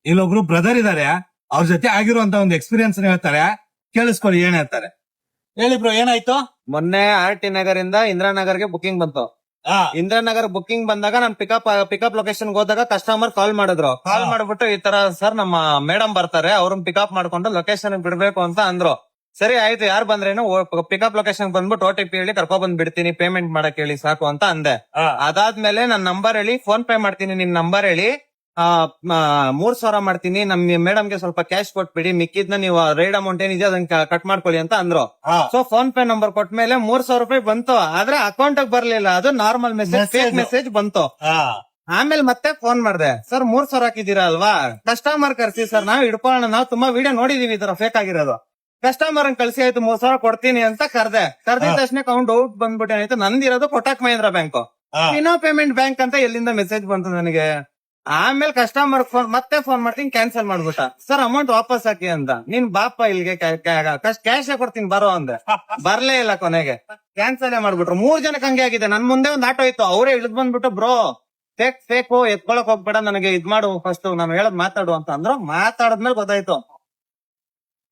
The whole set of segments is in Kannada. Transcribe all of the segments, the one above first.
ಇಲ್ಲೊಬ್ರು ಬ್ರದರ್ ಇದಾರೆ, ಅವ್ರ ಜೊತೆ ಆಗಿರುವಂತ ಒಂದು ಎಕ್ಸ್ಪೀರಿಯನ್ಸ್ ಹೇಳ್ತಾರೆ, ಕೇಳಿಸ್ಕೊಳ್ಳಿ ಏನ್ ಹೇಳ್ತಾರೆ. ಹೇಳಿ ಬ್ರೋ, ಏನಾಯ್ತು? ಮೊನ್ನೆ RT ನಗರಿಂದ ಇಂದಿರಾನಗರ್ಗೆ ಬುಕಿಂಗ್ ಬಂತು. ಇಂದಿರಾನಗರ್ ಬುಕಿಂಗ್ ಬಂದಾಗ ನಾನು ಪಿಕಪ್ ಲೊಕೇಶನ್ ಹೋದಾಗ ಕಸ್ಟಮರ್ ಕಾಲ್ ಮಾಡಿದ್ರು. ಕಾಲ್ ಮಾಡ್ಬಿಟ್ಟು ಈ ತರ ಸರ್ ನಮ್ಮ ಮೇಡಮ್ ಬರ್ತಾರೆ, ಅವ್ರನ್ನ ಪಿಕಪ್ ಮಾಡ್ಕೊಂಡು ಲೊಕೇಶನ್ ಬಿಡ್ಬೇಕು ಅಂತ ಅಂದ್ರು. ಸರಿ ಆಯ್ತು, ಯಾರು ಬಂದ್ರೇನು ಪಿಕಪ್ ಲೊಕೇಶನ್ ಬಂದ್ಬಿಟ್ಟು OTP ಹೇಳಿ ಕರ್ಕೊ ಬಂದ್ ಬಿಡ್ತೀನಿ, ಪೇಮೆಂಟ್ ಮಾಡಕ್ ಹೇಳಿ ಸಾಕು ಅಂತ ಅಂದೆ. ಅದಾದ್ಮೇಲೆ ನನ್ ನಂಬರ್ ಹೇಳಿ ಫೋನ್ ಪೇ ಮಾಡ್ತೀನಿ, ನಿಮ್ ನಂಬರ್ ಹೇಳಿ 3,000 ಮಾಡ್ತೀನಿ, ನಮ್ ಮೇಡಮ್ಗೆ ಸ್ವಲ್ಪ ಕ್ಯಾಶ್ ಕೊಟ್ಬಿಡಿ, ಮಿಕ್ಕಿದ್ನ ನೀವು ರೈಡ್ ಅಮೌಂಟ್ ಏನಿದೆ ಅದನ್ನ ಕಟ್ ಮಾಡ್ಕೊಳ್ಳಿ ಅಂತ ಅಂದ್ರು. ಸೊ ಫೋನ್ ಪೇ ನಂಬರ್ ಕೊಟ್ಮೇಲೆ 3,000 ರೂಪಾಯಿ ಬಂತು, ಆದ್ರೆ ಅಕೌಂಟ್ ಬರ್ಲಿಲ್ಲ. ಅದು ನಾರ್ಮಲ್ ಮೆಸೇಜ್, ಫೇಕ್ ಮೆಸೇಜ್ ಬಂತು. ಆಮೇಲೆ ಮತ್ತೆ ಫೋನ್ ಮಾಡ್ದೆ, ಸರ್ 3,000 ಹಾಕಿದೀರಾ ಅಲ್ವಾ, ಕಸ್ಟಮರ್ ಕರ್ಸಿ ಸರ್, ನಾವ್ ಇಡ್ಕೊಳ್ಳೋಣ, ನಾವ್ ತುಂಬಾ ವಿಡಿಯೋ ನೋಡಿದೀವಿ ಈ ತರ ಫೇಕ್ ಆಗಿರೋದು. ಕಸ್ಟಮರ್ ಕಳ್ಸಿ ಆಯ್ತು 3,000 ಕೊಡ್ತೀನಿ ಅಂತ ಕರ್ದಿದ ತಕ್ಷಣ ಅಕೌಂಟ್ ಔಟ್ ಬಂದ್ಬಿಟ್ಟು ಏನಾಯ್ತು, ನಂದಿರೋದು ಕೊಟಕ್ ಮಹೇಂದ್ರ ಬ್ಯಾಂಕ್, ಇನ್ನೋ ಪೇಮೆಂಟ್ ಬ್ಯಾಂಕ್ ಅಂತ ಎಲ್ಲಿಂದ ಮೆಸೇಜ್ ಬಂತು ನನಗೆ. ಆಮೇಲೆ ಕಸ್ಟಮರ್ ಮತ್ತೆ ಫೋನ್ ಮಾಡ್ತೀನಿ, ಕ್ಯಾನ್ಸಲ್ ಮಾಡ್ಬಿಟ್ಟ. ಸರ್ ಅಮೌಂಟ್ ವಾಪಸ್ ಹಾಕಿ ಅಂತ. ನೀನ್ ಬಾಪ ಇಲ್ಲಿಗೆ ಕ್ಯಾಶ್ ಕೊಡ್ತೀನಿ ಬರೋ ಅಂದೆ, ಬರ್ಲೇ ಇಲ್ಲ. ಕೊನೆಗೆ ಕ್ಯಾನ್ಸಲ್ ಮಾಡ್ಬಿಟ್ರು. 3 ಜನಕ್ಕೆ ಹಂಗೆ ಆಗಿದೆ. ನನ್ ಮುಂದೆ ಒಂದ್ ಆಟೋ ಇತ್ತು, ಅವರೇ ಇಳಿದ್ ಬಂದ್ಬಿಟ್ಟು ಬ್ರೋ ಫೇಕು ಎತ್ಕೊಳಕ್ ಹೋಗ್ಬೇಡ, ನನಗೆ ಇದ್ ಮಾಡು ಫಸ್ಟ್, ನಾನು ಹೇಳದ್ ಮಾತಾಡು ಅಂತ ಅಂದ್ರು. ಮಾತಾಡದ್ಮೇಲೆ ಗೊತ್ತಾಯ್ತು.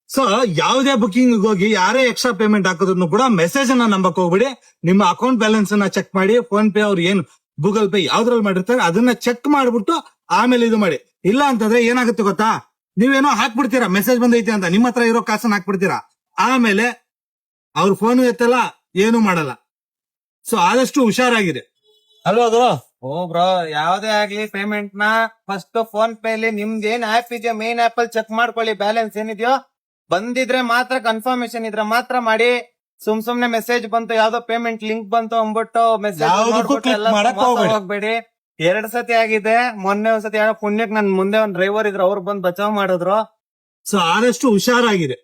ಸೊ ಯಾವುದೇ ಬುಕಿಂಗ್ ಹೋಗಿ ಯಾರೇ ಎಕ್ಸ್ಟ್ರಾ ಪೇಮೆಂಟ್ ಹಾಕೋದ್ರೂ ಕೂಡ ಮೆಸೇಜ್ ಅನ್ನ ನಂಬಕ್ ಹೋಗ್ಬಿಡಿ. ನಿಮ್ಮ ಅಕೌಂಟ್ ಬ್ಯಾಲೆನ್ಸ್ ಅನ್ನ ಚೆಕ್ ಮಾಡಿ, ಫೋನ್ ಪೇ ಅವ್ರು ಏನ್ ಗೂಗಲ್ ಪೇ ಯಾವ್ದ್ರಲ್ಲಿ ಮಾಡಿರ್ತಾರೆ ಅದನ್ನ ಚೆಕ್ ಮಾಡ್ಬಿಟ್ಟು ಆಮೇಲೆ ಇದು ಮಾಡಿ. ಇಲ್ಲ ಅಂತಂದ್ರೆ ಏನಾಗುತ್ತೆ ಗೊತ್ತಾ, ನೀವೇನೋ ಹಾಕ್ಬಿಡ್ತೀರಾ ಮೆಸೇಜ್ ಬಂದೈತಿ ಅಂತ, ನಿಮ್ಮ ಹತ್ರ ಇರೋ ಕಾಸನ್ನ ಹಾಕ್ಬಿಡ್ತೀರಾ, ಆಮೇಲೆ ಅವ್ರ ಫೋನ್ ಎತ್ತಲ್ಲ, ಏನು ಮಾಡಲ್ಲ. ಸೊ ಆದಷ್ಟು ಹುಷಾರಾಗಿದೆ ಅಲ್ವಾ ಅದು. ಓ ಬ್ರೋ, ಯಾವ್ದೇ ಆಗ್ಲಿ ಪೇಮೆಂಟ್ ನ ಫಸ್ಟ್ ಫೋನ್ ಪೇ ಅಲ್ಲಿ ನಿಮ್ದು ಏನ್ ಆಪ್ ಇದೆಯೋ ಮೇನ್ ಆಪ್ ಅಲ್ಲಿ ಚೆಕ್ ಮಾಡ್ಕೊಳ್ಳಿ, ಬ್ಯಾಲೆನ್ಸ್ ಏನಿದೆಯೋ. ಬಂದಿದ್ರೆ ಮಾತ್ರ, ಕನ್ಫರ್ಮೇಶನ್ ಇದ್ರೆ ಮಾತ್ರ ಮಾಡಿ. ಸುಮ್ನೆ ಮೆಸೇಜ್ ಬಂತು, ಯಾವ್ದೋ ಪೇಮೆಂಟ್ ಲಿಂಕ್ ಬಂತು ಅಂದ್ಬಿಟ್ಟು ಮೆಸೇಜ್ ಹೋಗ್ಬೇಡಿ. 2 ಸತಿ ಆಗಿದೆ. ಮೊನ್ನೆ ಒಂದ್ಸತಿ ಪುಣ್ಯಕ್ ನನ್ ಮುಂದೆ ಒಂದ್ ಡ್ರೈವರ್ ಇದ್ರು, ಅವ್ರು ಬಂದ್ ಬಚಾವ್ ಮಾಡಿದ್ರು. ಸೊ ಆದಷ್ಟು ಹುಷಾರಾಗಿದೆ.